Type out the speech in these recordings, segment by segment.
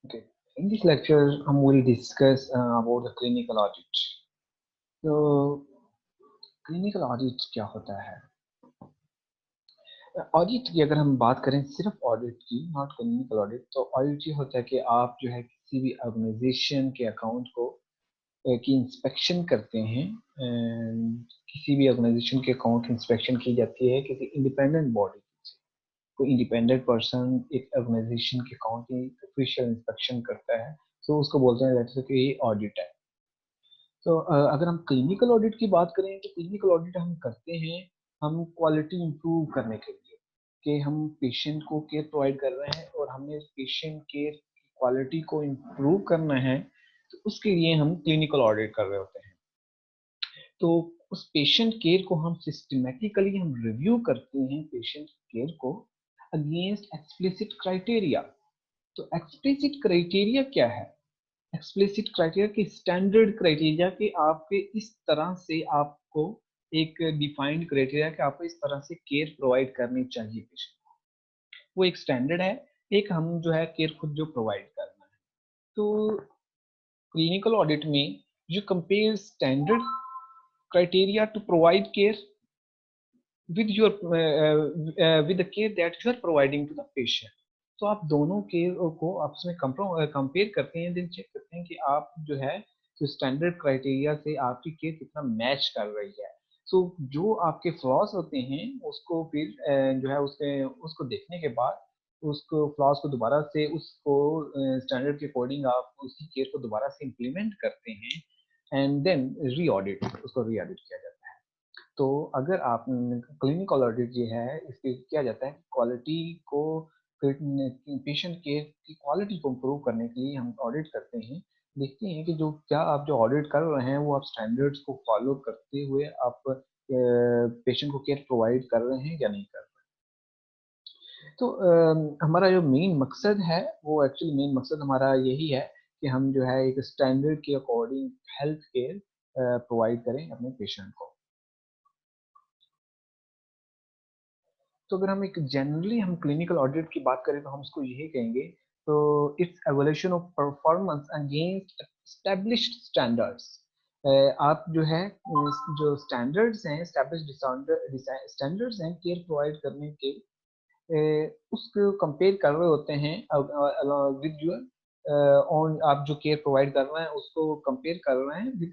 Okay. In this lecture, we'll discuss about the clinical audit. तो clinical audit क्या होता है? ऑडिट की अगर हम बात करें सिर्फ ऑडिट की, नॉट क्लिनिकल ऑडिट, तो ऑडिट ये होता है कि आप जो है किसी भी ऑर्गेनाइजेशन के अकाउंट को की इंस्पेक्शन करते हैं। किसी भी ऑर्गेनाइजेशन के अकाउंट की इंस्पेक्शन की जाती है किसी इंडिपेंडेंट बॉडी से। कोई इंडिपेंडेंट पर्सन एक ऑर्गेनाइजेशन के अकाउंट की ऑफिशियल इंस्पेक्शन करता है, तो उसको बोलते हैं जैसे कि ये ऑडिट है। तो अगर हम क्लिनिकल ऑडिट की बात करें तो क्लिनिकल ऑडिट हम करते हैं हम क्वालिटी इंप्रूव करने के लिए, कि हम पेशेंट को केयर प्रोवाइड कर रहे हैं और हमें पेशेंट केयर क्वालिटी को इंप्रूव करना है, तो उसके लिए हम क्लिनिकल ऑडिट कर रहे होते हैं। तो उस पेशेंट केयर को हम सिस्टमेटिकली हम रिव्यू करते हैं पेशेंट केयर को अगेंस्ट एक्सप्लिसिट क्राइटेरिया। तो एक्सप्लिसिट क्राइटेरिया क्या है? एक्सप्लिसिट क्राइटेरिया की स्टैंडर्ड क्राइटेरिया कि आपके इस तरह से आपको एक डिफाइंड क्राइटेरिया कि आपको इस तरह से केयर प्रोवाइड करनी चाहिए पेशेंट को। वो एक स्टैंडर्ड है, एक हम जो है केयर खुद जो प्रोवाइड करना है। तो क्लिनिकल ऑडिट में you compare standard criteria to provide care with your with the care that you are providing to the patient। तो आप दोनों केयर को आपस में कंपेयर करते हैं, देन चेक करते हैं कि आप जो है जो स्टैंडर्ड क्राइटेरिया से आपकी केयर कितना मैच कर रही है। सो जो आपके फ्लॉज होते हैं उसको फिर जो है उसको देखने के बाद उसको फ्लॉज को दोबारा से उसको स्टैंडर्ड के अकॉर्डिंग आप उसी केयर को दोबारा से इम्प्लीमेंट करते हैं एंड देन उसको री ऑडिट किया जाता है। तो अगर आप क्लिनिकल ऑडिट जो है इसके किया जाता है क्वालिटी को, पेशेंट केयर की क्वालिटी को इम्प्रूव करने के लिए हम ऑडिट करते हैं, देखते हैं कि जो क्या आप जो ऑडिट कर रहे हैं वो आप स्टैंडर्ड्स को फॉलो करते हुए आप पेशेंट को केयर प्रोवाइड कर रहे हैं या नहीं कर रहे हैं। तो हमारा जो मेन मकसद है वो एक्चुअली मेन मकसद हमारा यही है कि हम जो है एक स्टैंडर्ड के अकॉर्डिंग हेल्थ केयर प्रोवाइड करें अपने पेशेंट को। तो अगर हम एक जनरली हम क्लिनिकल ऑडिट की बात करें तो हम इसको यही कहेंगे, तो it's evolution of performance against established standards. आप जो है जो स्टैंडर्ड्स हैं एस्टेब्लिश्ड स्टैंडर्ड्स हैं केयर प्रोवाइड करने के, उसको कंपेयर कर रहे होते हैं विद योर ऑन, आप जो केयर प्रोवाइड कर रहे हैं उसको कंपेयर कर रहे हैं विद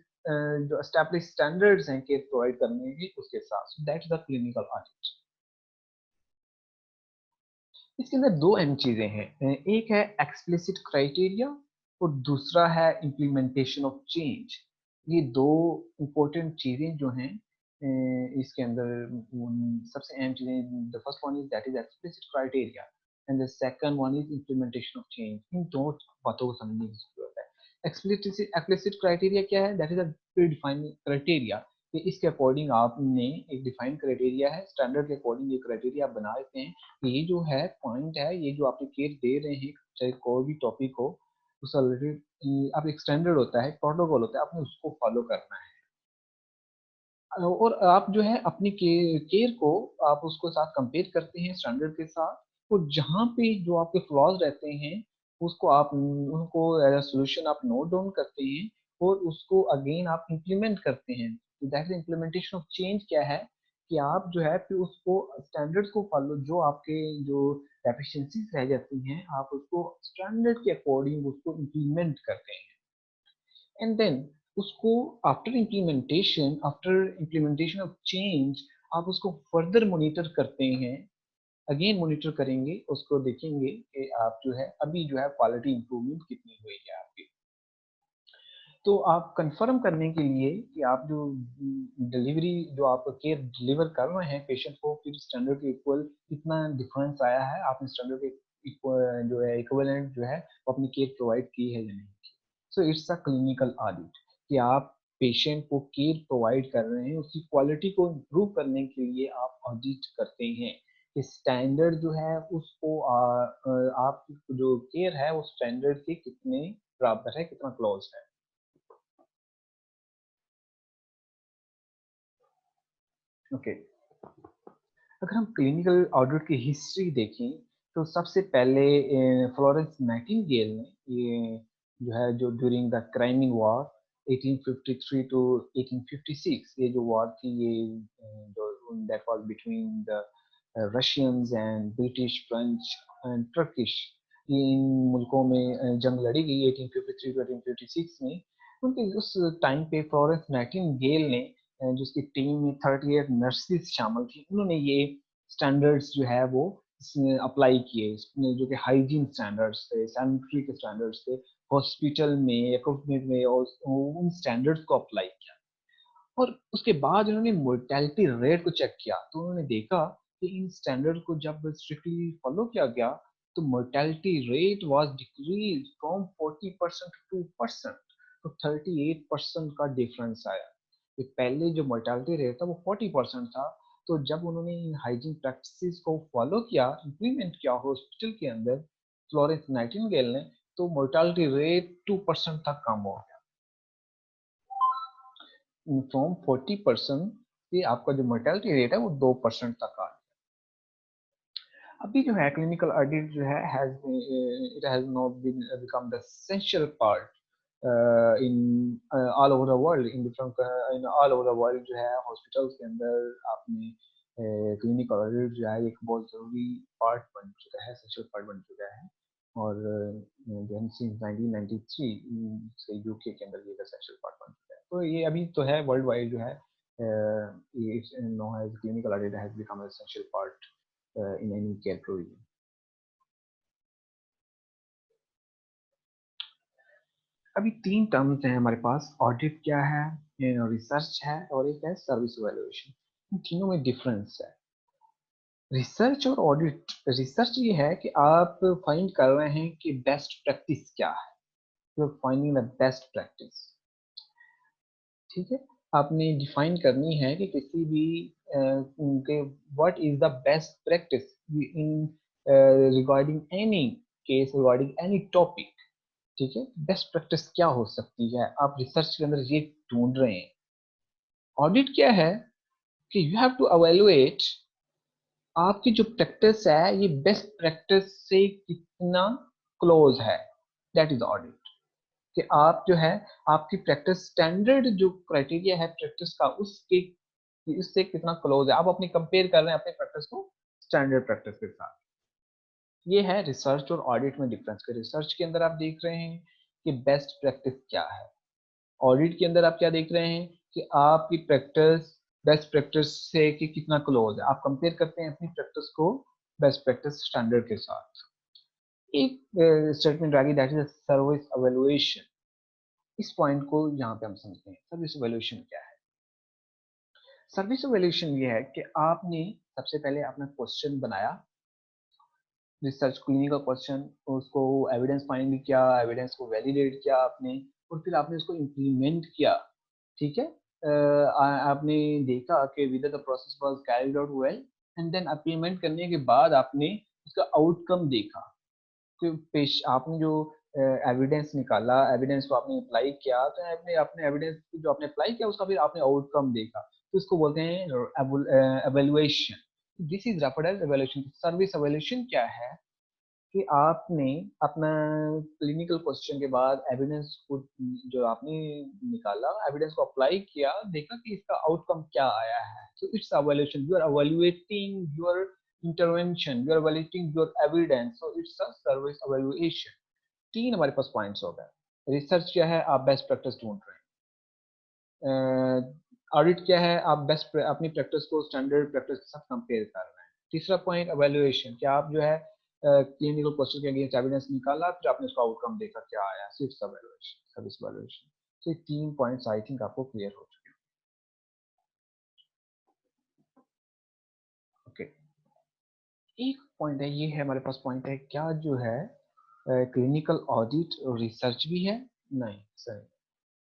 जो एस्टेब्लिश्ड स्टैंडर्ड्स हैं केयर प्रोवाइड करने के उसके साथ। That is the clinical audit. इसके अंदर दो अहम चीजें हैं, एक है एक्सप्लिसिट क्राइटेरिया और दूसरा है इम्प्लीमेंटेशन ऑफ चेंज। ये दो इम्पोर्टेंट चीजें जो हैं इसके अंदर सबसे अहम चीजें, the first one is that is explicit criteria and the second one is implementation of change. इन दो बातों को समझने की जरूरत है। एक्सप्लिसिट क्राइटेरिया क्या है? That is a pre defined criteria कि इसके अकॉर्डिंग आपने एक डिफाइंड क्राइटेरिया है, स्टैंडर्ड के अकॉर्डिंग ये क्राइटेरिया आप बना देते हैं। ये जो है पॉइंट है, ये जो आपने केयर दे रहे हैं चाहे कोई भी टॉपिक हो, उस ऑलरेडी आप एक स्टैंडर्ड होता है, प्रोटोकॉल होता है, आपने उसको फॉलो करना है। और आप जो है अपनी केयर को आप उसको साथ कंपेयर करते हैं स्टैंडर्ड के साथ, और जहाँ पे जो आपके फ्लॉज रहते हैं उसको आप उनको एज अ सोल्यूशन आप नोट डाउन करते हैं और उसको अगेन आप इम्प्लीमेंट करते हैं। That is implementation of change. क्या है कि आप जो है फिर उसको स्टैंडर्ड्स को फॉलो, जो आपके जो डेफिशिएंसीज रह जाती हैं आप उसको स्टैंडर्ड के अकॉर्डिंग उसको इम्प्लीमेंट करते हैं एंड देन उसको आफ्टर इम्प्लीमेंटेशन ऑफ चेंज आप उसको फर्दर मॉनिटर करते हैं। अगेन मॉनिटर करेंगे, उसको देखेंगे कि आप जो है अभी जो है क्वालिटी इंप्रूवमेंट कितनी हुई है आपकी। तो आप कंफर्म करने के लिए कि आप जो डिलीवरी जो आप केयर डिलीवर कर रहे हैं पेशेंट को, फिर स्टैंडर्ड के इक्वल कितना डिफरेंस आया है, आपने स्टैंडर्ड के जो है इक्वलेंट जो है वो अपनी केयर प्रोवाइड की है या नहीं। सो इट्स अ क्लिनिकल ऑडिट कि आप पेशेंट को केयर प्रोवाइड कर रहे हैं, उसकी क्वालिटी को इम्प्रूव करने के लिए आप ऑडिट करते हैं कि स्टैंडर्ड जो है उसको आप जो केयर है वो स्टैंडर्ड के कितने बराबर है, कितना क्लोज है। Okay okay. अगर हम क्लिनिकल ऑडिट की हिस्ट्री देखें तो सबसे पहले फ्लोरेंस नाइटिंगेल ने ये जो है जो during the Crimean war 1853 to 1856, ये जो वॉर थी ये जो that was between the Russians and British, French and Turkish, ये इन मुल्कों में जंग लड़ी गई 1853 टू 1856 में। उनके उस टाइम पे फ्लोरेंस नाइटिंगेल ने जिसकी टीम में 38 नर्सेस शामिल थी, उन्होंने ये स्टैंडर्ड्स जो है वो अप्लाई किए, जो कि हाइजीन स्टैंडर्ड्स थे, सैनिटरी के स्टैंडर्ड्स थे, हॉस्पिटल में, इक्विपमेंट में, और उन स्टैंडर्ड्स को अप्लाई किया। और उसके बाद उन्होंने मोर्टेलिटी रेट को चेक किया, तो उन्होंने देखा कि इन स्टैंडर्ड को जब स्ट्रिक्टली फॉलो किया गया तो mortality rate was decrease from 40% to 2%, तो 38% का डिफरेंस आया। कि पहले जो मोर्टेलिटी रेट था वो 40% था, तो जब उन्होंने इन हाइजीन प्रैक्टिसेस को फॉलो किया, इम्प्लीमेंट किया हॉस्पिटल के अंदर फ्लोरेंस नाइटिंगेल ने, तो मोर्टेलिटी रेट 2% तक कम हो गया। फ्रॉम 40% से आपका जो मोर्टेलिटी रेट है वो 2% तक आ गया। अभी जो है क्लिनिकल ऑडिट जो है it has not been become the essential part in all over the world, in different in all over the world जो है हॉस्पिटल्स के अंदर आपने क्लिनिकल ऑडिट जो है एक बहुत जरूरी पार्ट बन चुका है, एसेंशियल पार्ट बन चुका है। और जो है सिंस 1993 से यूके के अंदर ये एसेंशियल पार्ट बन चुका है, तो ये अभी तो है वर्ल्ड वाइड जो है ये no has clinical audit has become essential part in any care provision. अभी तीन टर्म्स हैं हमारे पास, ऑडिट क्या है, रिसर्च है, और एक है सर्विस इवैल्यूएशन। इन तीनों में डिफरेंस है। रिसर्च और ऑडिट, रिसर्च ये है कि आप फाइंड कर रहे हैं कि बेस्ट प्रैक्टिस क्या है, you are finding the best practice. ठीक है, आपने डिफाइन करनी है कि किसी भी के what is the best practice in regarding any case, regarding any topic. ठीक है, बेस्ट प्रैक्टिस क्या हो सकती है, आप रिसर्च के अंदर ये ढूंढ रहे हैं। ऑडिट क्या है कि यू हैव टू अवेलुएट आपकी जो प्रैक्टिस है ये बेस्ट प्रैक्टिस से कितना क्लोज है, दैट इज ऑडिट। कि आप जो है आपकी प्रैक्टिस स्टैंडर्ड जो क्राइटेरिया है प्रैक्टिस का उसके इससे कितना क्लोज है, आप अपनी कंपेयर कर रहे हैं अपनी प्रैक्टिस को स्टैंडर्ड प्रैक्टिस के साथ। ये है रिसर्च और ऑडिट में डिफरेंस। रिसर्च के अंदर आप देख रहे हैं कि बेस्ट प्रैक्टिस क्या है, ऑडिट के अंदर आप क्या देख रहे हैं कि आपकी प्रैक्टिस बेस्ट प्रैक्टिस से कि कितना क्लोज है, आप कंपेयर करते हैं अपनी प्रैक्टिस को बेस्ट प्रैक्टिस स्टैंडर्ड के साथ। एक स्टेटमेंट आ गई, दैट इज सर्विस एवेल्युएशन। इस पॉइंट को यहाँ पे हम समझते हैं, सर्विस एवेल्युएशन क्या है। सर्विस एवेल्युएशन ये है कि आपने सबसे पहले अपना क्वेश्चन बनाया, रिसर्च क्लिनिकल क्वेश्चन, उसको एविडेंस फाइंड किया, एविडेंस को वैलिडेट किया आपने, और फिर आपने उसको इम्प्लीमेंट किया। ठीक है, आपने देखा कि with the process was carried out well, and then implement करने के बाद आपने उसका आउटकम देखा कि पेश आपने जो एविडेंस निकाला, एविडेंस को आपने अप्लाई किया, तो आपने अपने एविडेंस जो आपने अप्लाई किया उसका फिर आपने आउटकम देखा, तो इसको बोलते हैं evaluation. This is referred as evaluation. Service evaluation क्या है कि आपने अपना क्लिनिकल क्वेश्चन के बाद एविडेंस को जो आपने निकाला, एविडेंस को अप्लाई किया, देखा कि इसका आउटकम क्या आया है, तो it's evaluation. You are evaluating your intervention, you are evaluating your evidence, so it's a service evaluation. तीन हमारे पास पॉइंट्स हो गए। रिसर्च क्या है, आप बेस्ट प्रैक्टिस ढूंढ रहे हैं। ऑडिट क्या है, आप बेस्ट अपनी प्रैक्टिस को स्टैंडर्ड प्रैक्टिस के साथ कंपेयर कर रहे हैं। तीसरा पॉइंट एवेल्युएशन, क्या आप जो है क्लिनिकल क्वेश्चन के अगेंस्ट एविडेंस निकाला, फिर आपने उसका आउटकम देखा क्या आया, सिर्फ एवेल्युएशन, सर्विस एवेल्युएशन। तो ये तीन पॉइंट्स आई थिंक आपको क्लियर हो चुके हैं। ओके, एक पॉइंट है, ये है हमारे पास पॉइंट है, क्या जो है क्लिनिकल ऑडिट रिसर्च भी है? नहीं सर,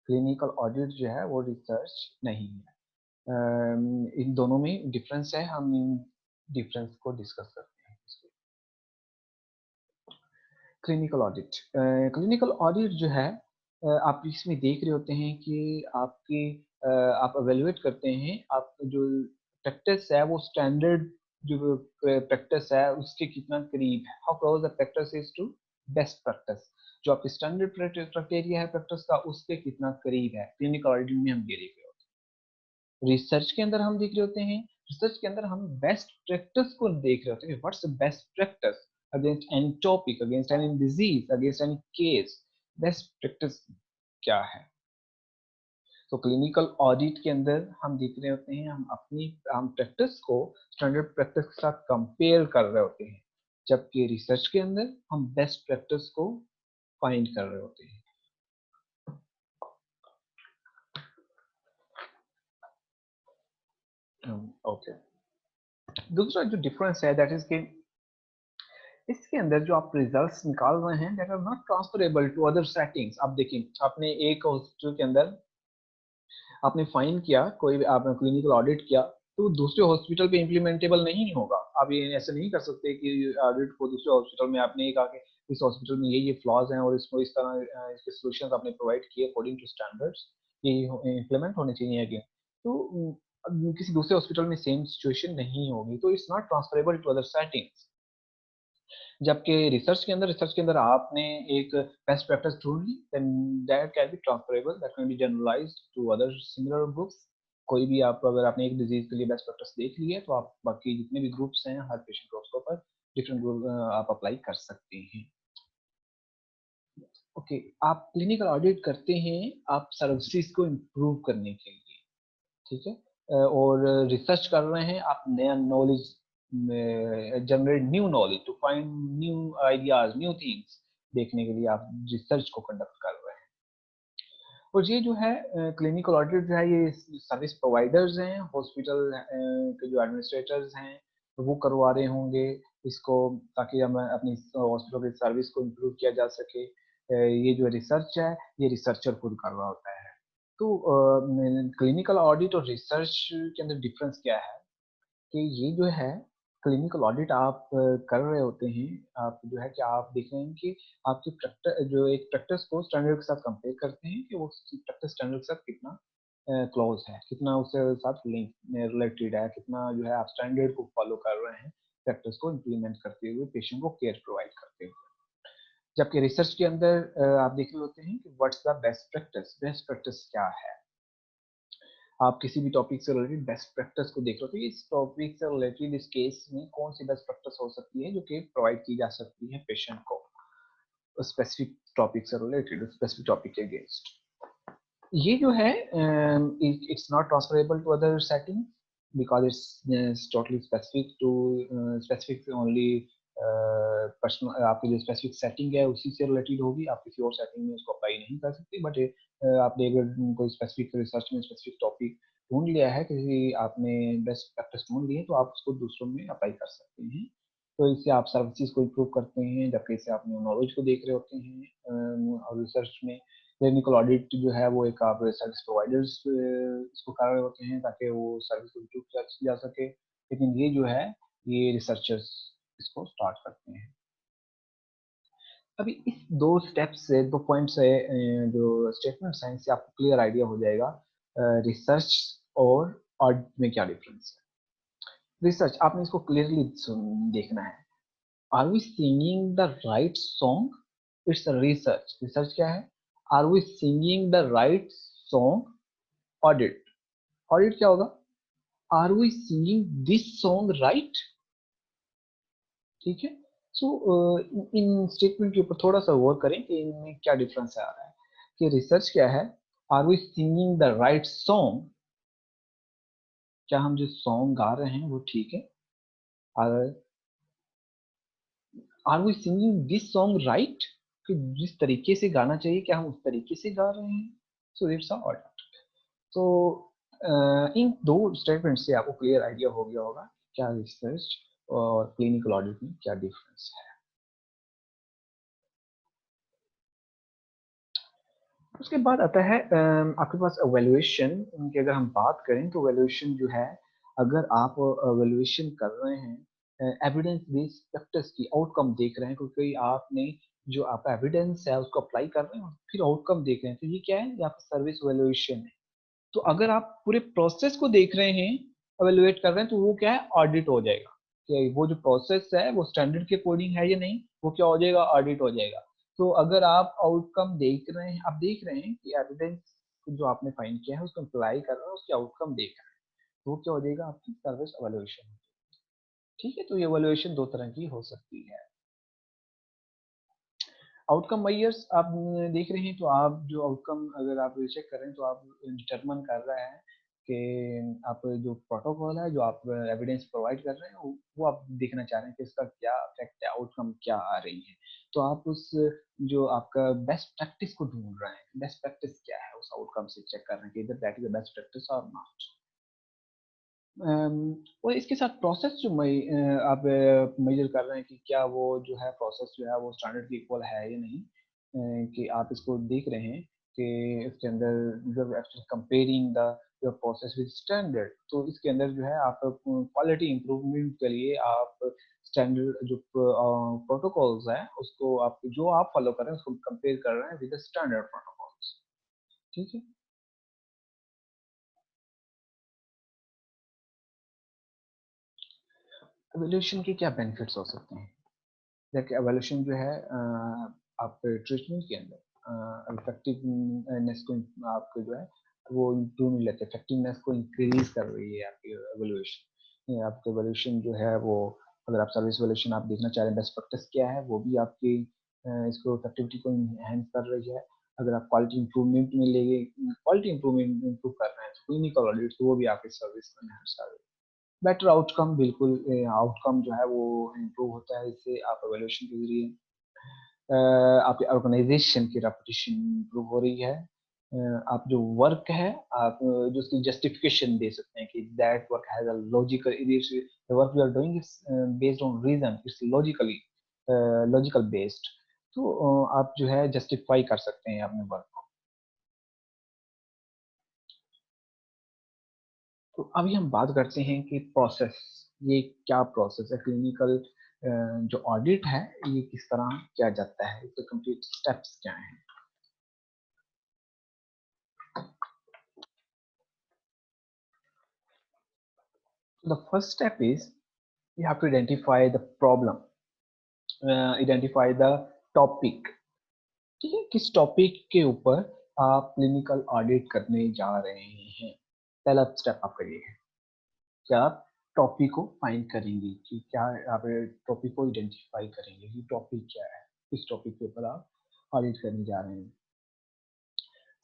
क्लिनिकल ऑडिट जो है वो रिसर्च नहीं है। इन दोनों में डिफरेंस है, हम इन डिफरेंस को डिस्कस करते हैं। क्लिनिकल ऑडिट, क्लिनिकल ऑडिट जो है आप इसमें देख रहे होते हैं कि आपकी आप एवेलुएट करते हैं आप जो प्रैक्टिस है वो स्टैंडर्ड जो प्रैक्टिस है उसके कितना करीब है, how close the practice is to best practice, जो आपकी स्टैंडर्ड क्राइटेरिया है प्रैक्टिस का उसके कितना करीब है, क्लिनिकल ऑडिट में हम ये देख रहे होते हैं। रिसर्च के अंदर हम देख रहे होते हैं, रिसर्च के अंदर हम बेस्ट प्रैक्टिस को देख रहे होते हैं, what's the best practice against any topic, against any disease, against any case, best practice क्या है। तो क्लिनिकल ऑडिट के अंदर हम देख रहे होते हैं, हम प्रैक्टिस को स्टैंडर्ड प्रैक्टिस के साथ कंपेयर कर रहे होते हैं, जबकि रिसर्च के अंदर हम बेस्ट प्रैक्टिस को फाइंड कर रहे होते हैं। ओके, दूसरा जो डिफरेंस है दैट इज कि इसके अंदर जो आप रिजल्ट्स निकाल रहे हैं that are not transferable to other settings. आप देखिए, आपने एक हॉस्पिटल के अंदर आपने फाइन किया, कोई भी आपने क्लिनिकल ऑडिट किया, तो दूसरे हॉस्पिटल पे इम्प्लीमेंटेबल नहीं होगा। आप ये ऐसे नहीं कर सकते कि ऑडिट को दूसरे हॉस्पिटल में आपने कहा कि इस हॉस्पिटल में ये फ्लॉज हैं और इसको इस तरह इसके सॉल्यूशंस आपने प्रोवाइड किए अकॉर्डिंग टू स्टैंडर्ड्स, ये इम्प्लीमेंट होने चाहिए अगेन। तो किसी दूसरे हॉस्पिटल में सेम सिचुएशन नहीं होगी, तो it's not transferable to other settings. जबकि रिसर्च के अंदर आपने एक बेस्ट प्रैक्टिस ढूंढ ली, then that can be transferable, that can be generalised to other similar groups. कोई भी आप अगर आपने एक डिजीज के लिए बेस्ट प्रैक्टिस देख ली है तो आप बाकी जितने भी ग्रुप्स हैं हर पेशेंट ग्रुप्स के ऊपर डिफरेंट ग्रुप आप अप्लाई कर सकते हैं। ओके, आप क्लिनिकल ऑडिट करते हैं आप सर्विसेज को इम्प्रूव करने के लिए, ठीक है, और रिसर्च कर रहे हैं आप नया knowledge, generate new knowledge to find new ideas, new things देखने के लिए आप रिसर्च को कंडक्ट कर रहे हैं। और ये जो है क्लिनिकल ऑडिट जो है ये सर्विस प्रोवाइडर्स हैं, हॉस्पिटल के जो एडमिनिस्ट्रेटर्स हैं वो करवा रहे होंगे इसको, ताकि हम अपनी हॉस्पिटल की सर्विस को इम्प्रूव किया जा सके। ये जो रिसर्च है ये रिसर्चर खुद कर रहा होता है। तो क्लिनिकल ऑडिट और रिसर्च के अंदर डिफरेंस क्या है कि ये जो है क्लिनिकल ऑडिट आप कर रहे होते हैं, आप जो है कि आप देख रहे हैं कि आपकी प्रैक्टिस जो एक प्रैक्टिस को स्टैंडर्ड के साथ कंपेयर करते हैं कि वो प्रैक्टिस स्टैंडर्ड के साथ कितना क्लोज है, कितना उससे साथ लिंक रिलेटेड है, कितना जो है आप स्टैंडर्ड को फॉलो कर रहे हैं प्रैक्टिस को इम्प्लीमेंट करते हुए, पेशेंट को केयर प्रोवाइड करते हुए। जबकि रिसर्च के अंदर आप देख रहे होते हैं कि व्हाट्स द बेस्ट प्रैक्टिस क्या है। आप किसी भी टॉपिक से रिलेटेड बेस्ट प्रैक्टिस को देख रहे हो, तो इस टॉपिक से रिलेटेड इस केस में कौन सी बेस्ट प्रैक्टिस हो सकती है जो कि प्रोवाइड की जा सकती है पेशेंट को स्पेसिफिक टॉपिक से रिलेटेड, स्पेसिफिक टॉपिक के अगेंस्ट। ये जो है it's not transferable to other setting because it's totally specific to specific only personal, आपकी जो स्पेसिफिक सेटिंग है उसी से रिलेटेड होगी, आप किसी और सेटिंग में उसको अप्लाई नहीं कर सकते। बट आपने अगर कोई स्पेसिफिक रिसर्च में स्पेसिफिक टॉपिक ढूंढ लिया है, किसी आपने बेस्ट प्रैक्टिस ढूंढ ली है, तो आप उसको दूसरों में अप्लाई कर सकते हैं। तो इससे आप सर्विसेज को इम्प्रूव करते हैं, जबकि इससे आप नॉलेज को देख रहे होते हैं। और रिसर्च में क्लिनिकल ऑडिट जो है वो एक आप सर्विस प्रोवाइडर्स इसको कर रहे होते हैं ताकि वो सर्विस को इम्प्रूव किया जा सके, लेकिन ये जो है ये रिसर्चर्स इसको स्टार्ट करते हैं। अभी इस दो स्टेप्स से, दो पॉइंट से जो स्टेटमेंट्स हैं, इससे आपको क्लियर आइडिया हो जाएगा रिसर्च और ऑडिट में क्या डिफरेंस है। रिसर्च आपने इसको क्लियरली देखना है, are we singing the right song, it's research. Research क्या है, are we singing the right song. Audit, audit क्या होगा, are we singing this song right. ठीक है, सो इन स्टेटमेंट के ऊपर थोड़ा सा वर्क करें कि इनमें क्या डिफरेंस आ रहा है। कि रिसर्च क्या है, are we singing the right song, क्या हम जो सॉन्ग गा रहे हैं वो ठीक है, are we singing this song right, कि जिस तरीके से गाना चाहिए क्या हम उस तरीके से गा रहे हैं। So it's audit. तो इन दो स्टेटमेंट से आपको क्लियर आइडिया हो गया होगा क्या रिसर्च और क्लिनिकल ऑडिट में क्या डिफरेंस है। उसके बाद आता है आपके पास एवेल्युएशन की अगर हम बात करें तो एवेल्युएशन जो है, अगर आप एवेल्युएशन कर रहे हैं एविडेंस बेस्ड प्रैक्टिस की आउटकम देख रहे हैं, क्योंकि आपने जो आपका एविडेंस है उसको अप्लाई कर रहे हैं और फिर आउटकम देख रहे हैं, तो ये क्या है, ये आपका सर्विस एवेल्युएशन है। तो अगर आप पूरे प्रोसेस को देख रहे हैं, एवेल्युएट कर रहे हैं, तो वो क्या है, ऑडिट हो जाएगा। कि वो जो प्रोसेस है वो स्टैंडर्ड के अकॉर्डिंग है या नहीं, वो क्या हो जाएगा, ऑडिट हो जाएगा। तो अगर आप आउटकम देख रहे हैं, आप देख रहे हैं कि एविडेंस जो आपने फाइंड किया है उसको अप्लाई कर रहे हैं, उसके आउटकम देख रहे हैं, तो वो क्या हो जाएगा, आपकी सर्विस एवेल्युएशन। ठीक है, तो ये एवेल्युएशन दो तरह की हो सकती है। आउटकम मेजर्स आप देख रहे हैं, तो आप जो आउटकम अगर आप चेक कर रहे हैं तो आप डिटरमाइन कर रहे हैं कि आप जो प्रोटोकॉल है, जो आप एविडेंस प्रोवाइड कर रहे हैं, वो आप देखना चाह रहे हैं कि इसका क्या इफेक्ट है, आउटकम क्या आ रही है। तो आप उस जो आपका बेस्ट प्रैक्टिस को ढूंढ रहे हैं, बेस्ट प्रैक्टिस क्या है, उस आउटकम से चेक कर रहे हैं कि इधर that is the best practice और नॉट। और इसके साथ प्रोसेस जो आप मेजर कर रहे हैं कि क्या वो जो है प्रोसेस जो है वो स्टैंडर्ड के इक्वल है या नहीं, कि आप इसको देख रहे हैं कि इसके अंदर जब actually comparing the your process with standard, तो इसके अंदर जो है आप क्वालिटी इंप्रूवमेंट के लिए आप स्टैंडर्ड जो प्रोटोकॉल्स हैं उसको आप जो आप फॉलो कर रहे हैं उसको कंपेयर कर रहे हैं विद स्टैंडर्ड प्रोटोकॉल्स। ठीक है। एवोल्यूशन के क्या बेनिफिट्स हो सकते हैं? देखिए एवोल्यूशन जो है आप ट्रीटमेंट के अंदर इफेक्टिवनेस को आपको जो है वो इम्प्रूव नहीं लेते, इफेक्टिवनेस को इंक्रीज कर रही है आपकी एवोल्यूशन। आपकी एवोल्यूशन जो है वो, अगर आप सर्विस एवोल्यूशन आप देखना चाह रहे हैं, बेस्ट प्रैक्टिस क्या है, वो भी आपकी इसको इफेक्टिविटी को इनहेंस कर रही है। अगर आप क्वालिटी इंप्रूवमेंट में लेंगे, क्वालिटी इंप्रूवमेंट इंप्रूव कर रहे हैं, तो क्लिनिकल ऑडिट, तो वो भी आपकी सर्विस को इनहेंस कर रही है। बेटर आउटकम, बिल्कुल आउटकम जो है वो इम्प्रूव होता है इससे, आप एवेल्यूशन के जरिए आपकी ऑर्गेनाइजेशन की रेपुटेशन इम्प्रूव हो रही है। आप जो वर्क है, आप जो उसकी जस्टिफिकेशन दे सकते हैं कि that work has a logical, the work we are doing is based on reason, it's logically logical based. तो आप जो है जस्टिफाई कर सकते हैं अपने वर्क को। तो अभी हम बात करते हैं कि प्रोसेस, ये क्या प्रोसेस है क्लिनिकल, जो ऑडिट है ये किस तरह किया जाता है, इसके कंप्लीट स्टेप्स क्या हैं। The first step is you have to identify the problem, identify the topic। ठीक है, किस टॉपिक के ऊपर आप क्लिनिकल ऑडिट करने जा रहे हैं, पहला स्टेप आपका ये है कि आप टॉपिक को फाइंड करेंगे कि क्या, आप टॉपिक को आइडेंटिफाई करेंगे कि टॉपिक क्या है, किस टॉपिक के ऊपर आप ऑडिट करने जा रहे हैं।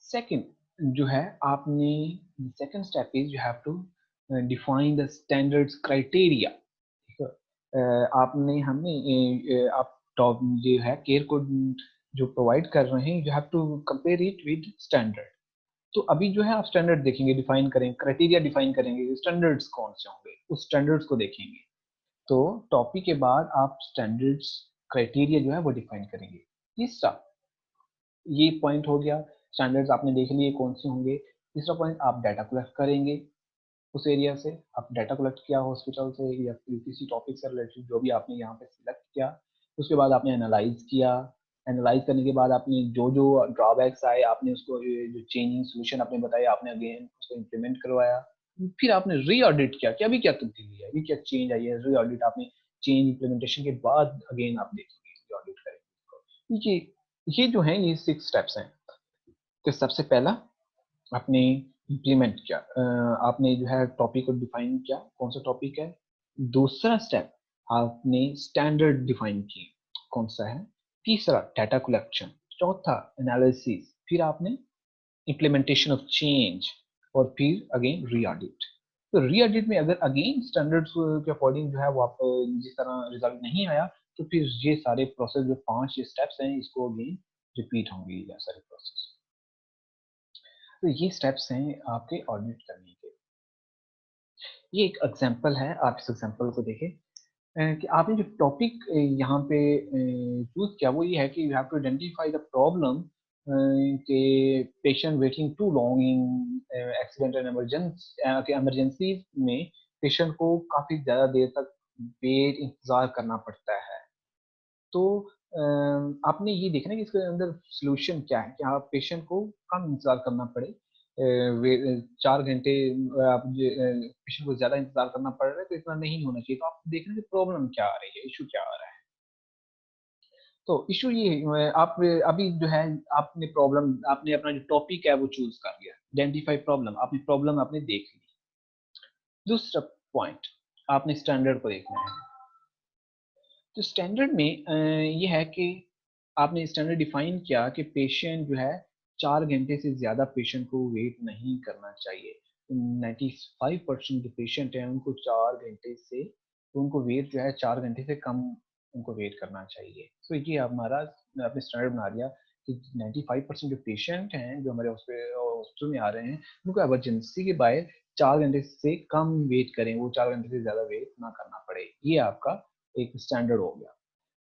सेकंड जो है, आपने second step is you have to define the standards criteria. ठीक है, आपने हमने आप टॉप जो है केयर को जो प्रोवाइड कर रहे हैं, you have to compare it with standard. तो अभी जो है आप स्टैंडर्ड देखेंगे, डिफाइन करेंगे, क्राइटेरिया डिफाइन करेंगे, स्टैंडर्ड्स कौन से होंगे, उस स्टैंडर्ड्स को देखेंगे। तो टॉपिक के बाद आप स्टैंडर्ड्स क्राइटेरिया जो है वो डिफाइन करेंगे। तीसरा, ये पॉइंट हो गया, स्टैंडर्ड्स आपने देख लिए कौन से होंगे। तीसरा पॉइंट, आप डाटा कलेक्ट करेंगे उस एरिया से, आप डाटा कलेक्ट किया हॉस्पिटल से या किसी टॉपिक से रिलेटेड जो भी आपने यहाँ पे सिलेक्ट किया, उसके बाद आपने एनालाइज किया। एनालाइज करने के बाद आपने जो जो ड्रॉबैक्स आए, आपने उसको जो चेंजिंग सोल्यूशन आपने बताया, आपने अगेन उसको इम्प्लीमेंट करवाया। फिर आपने री ऑडिट किया कि अभी क्या तब्दीली है, अभी क्या चेंज आई है, री ऑडिट आपने चेंज इम्प्लीमेंटेशन के बाद अगेन आप देखेंगे, री ऑडिट करेंगे। ये जो है ये 6 स्टेप्स हैं। तो सबसे पहला आपने इम्प्लीमेंट किया, आपने जो है टॉपिक को डिफाइन किया कौन सा टॉपिक है। दूसरा स्टेप, आपने स्टैंडर्ड डिफाइन किए कौन सा है। तीसरा, डाटा कलेक्शन। चौथा, एनालिसिस। फिर आपने इम्प्लीमेंटेशन ऑफ चेंज। और फिर अगेन री ऑडिट। तो री ऑडिट में अगर अगेन स्टैंडर्ड्स के अकॉर्डिंग जो है वो आप जिस तरह रिजल्ट नहीं आया, तो फिर ये सारे प्रोसेस जो 5 स्टेप्स हैं इसको अगेन रिपीट होंगे, ये सारे प्रोसेस। तो ये स्टेप्स हैं आपके ऑडिट करने के। ये एक एग्जांपल है, आप इस एग्जांपल को देखें कि आपने जो टॉपिक यहाँ पे चूज किया वो ये है कि you have to identify the problem कि patient waiting too long in accident and emergency में पेशेंट को काफी ज्यादा देर तक वेट इंतजार करना पड़ता है। तो आपने ये देखना है कि इसके अंदर सोल्यूशन क्या है कि आप पेशेंट को कम इंतजार करना पड़े, 4 घंटे आप पेशेंट को ज़्यादा इंतज़ार करना पड़ रहा है, तो इतना नहीं होना चाहिए। तो आप देख रहे हैं कि प्रॉब्लम क्या आ रही है, इश्यू क्या आ रहा है। तो इश्यू ये है आप अभी जो है आपने अपना जो टॉपिक है वो चूज़ कर लिया, आइडेंटिफाई प्रॉब्लम, आपने प्रॉब्लम आपने देख ली। दूसरा पॉइंट, आपने स्टैंडर्ड को देखना है। तो स्टैंडर्ड में ये है कि आपने स्टैंडर्ड डिफाइन किया कि पेशेंट जो है 4 घंटे से ज़्यादा पेशेंट को वेट नहीं करना चाहिए। 95% जो पेशेंट हैं उनको 4 घंटे से तो उनको वेट जो है 4 घंटे से कम उनको वेट करना चाहिए। तो ये हमारा आपने स्टैंडर्ड बना दिया कि 95% जो पेशेंट हैं जो हमारे हॉस्पिटल में आ रहे हैं उनको इमरजेंसी के बाहर 4 घंटे से कम वेट करें, वो 4 घंटे से ज़्यादा वेट ना करना पड़े। ये आपका एक स्टैंडर्ड हो गया।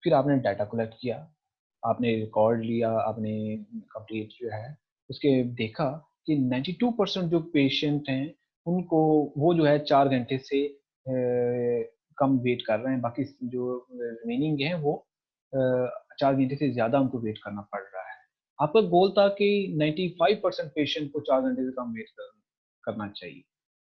फिर आपने डाटा कलेक्ट किया, आपने रिकॉर्ड लिया, आपने कंप्लीट जो है उसके देखा कि 92% जो पेशेंट हैं उनको वो जो है 4 घंटे से कम वेट कर रहे हैं, बाकी जो रिमेनिंग है वो 4 घंटे से ज़्यादा उनको वेट करना पड़ रहा है। आपका गोल था कि 95% पेशेंट को 4 घंटे से कम वेट करना चाहिए।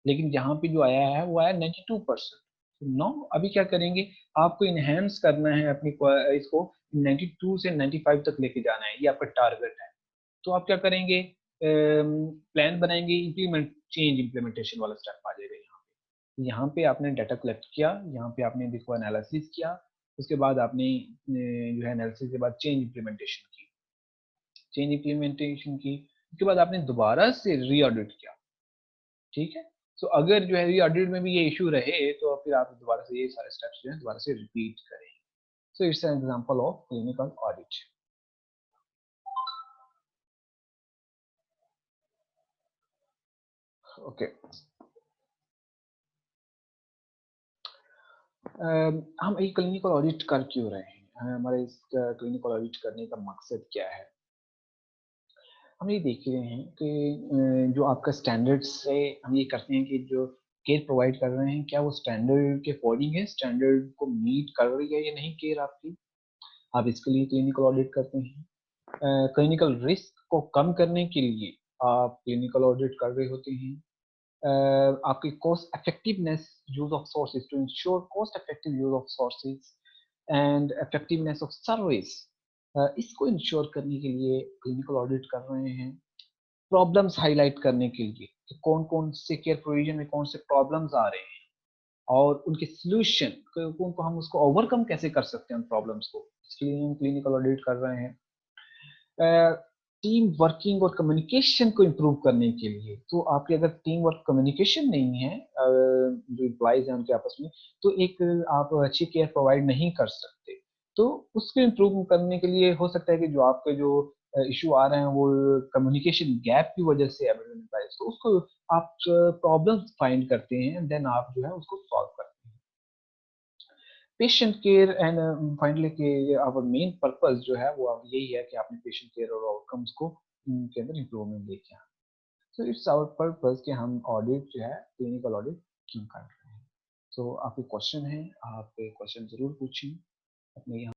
लेकिन यहाँ पे जो आया है वो आया 92%। नो अभी क्या करेंगे, आपको इनहेंस करना है अपनी इसको 92 से 95 तक लेके जाना है, ये आपका टारगेट है। तो आप क्या करेंगे, प्लान बनाएंगे, इम्प्लीमेंटेशन वाला स्टेप आ जाएगा यहाँ पे आपने डाटा कलेक्ट किया, यहाँ पे आपने देखो एनालिसिस किया, उसके बाद आपने जो है एनालिसिस के बाद चेंज इम्प्लीमेंटेशन की, उसके बाद आपने दोबारा से री ऑडिट किया। ठीक है, तो अगर जो है री ऑडिट में भी ये इशू रहे तो फिर आप दोबारा से ये सारे स्टेप्स जो है दोबारा से रिपीट करें। So it's an example of clinical audit. Okay, हम एक क्लिनिकल ऑडिट कर क्यों रहे हैं, हमारे इस क्लिनिकल ऑडिट करने का मकसद क्या है। हम ये देख रहे हैं कि जो आपका स्टैंडर्ड से हम ये करते हैं कि जो केयर प्रोवाइड कर रहे हैं क्या वो स्टैंडर्ड के अकॉर्डिंग है, स्टैंडर्ड को मीट कर रही है या नहीं केयर आपकी, आप इसके लिए क्लिनिकल ऑडिट करते हैं। क्लिनिकल रिस्क को कम करने के लिए आप क्लिनिकल ऑडिट कर रहे होते हैं। आपकी cost effectiveness use of sources to ensure cost effective use of sources and effectiveness of service, इसको इंश्योर करने के लिए क्लिनिकल ऑडिट कर रहे हैं। प्रॉब्लम्स हाईलाइट करने के लिए कि कौन कौन से केयर प्रोविजन में कौन से प्रॉब्लम्स आ रहे हैं और उनके सॉल्यूशन को हम उसको ओवरकम कैसे कर सकते हैं उन प्रॉब्लम्स को, इसके लिए हम क्लिनिकल ऑडिट कर रहे हैं। टीम वर्किंग और कम्युनिकेशन को इम्प्रूव करने के लिए, तो आपके अगर टीम वर्क कम्युनिकेशन नहीं है जो एम्प्लॉइज हैं उनके आपस में, तो एक आप अच्छी केयर प्रोवाइड नहीं कर सकते। तो उसको इम्प्रूव करने के लिए हो सकता है कि जो आपके जो इशू आ रहे हैं वो कम्युनिकेशन गैप की वजह से एविडेंट है, तो उसको आप प्रॉब्लम फाइंड करते हैं, देन आप जो है उसको सॉल्व करते हैं। पेशेंट केयर एंड फाइनली के आवर मेन पर्पस जो है वो यही है कि आपने पेशेंट केयर और आउटकम्स को के अंदर इम्प्रूवमेंट लेके आए। सो इट्स आवर पर्पस कि हम ऑडिट जो है क्लिनिकल ऑडिट क्यों कर रहे हैं। तो आपके क्वेश्चन है, आप क्वेश्चन जरूर पूछें अपने यहाँ।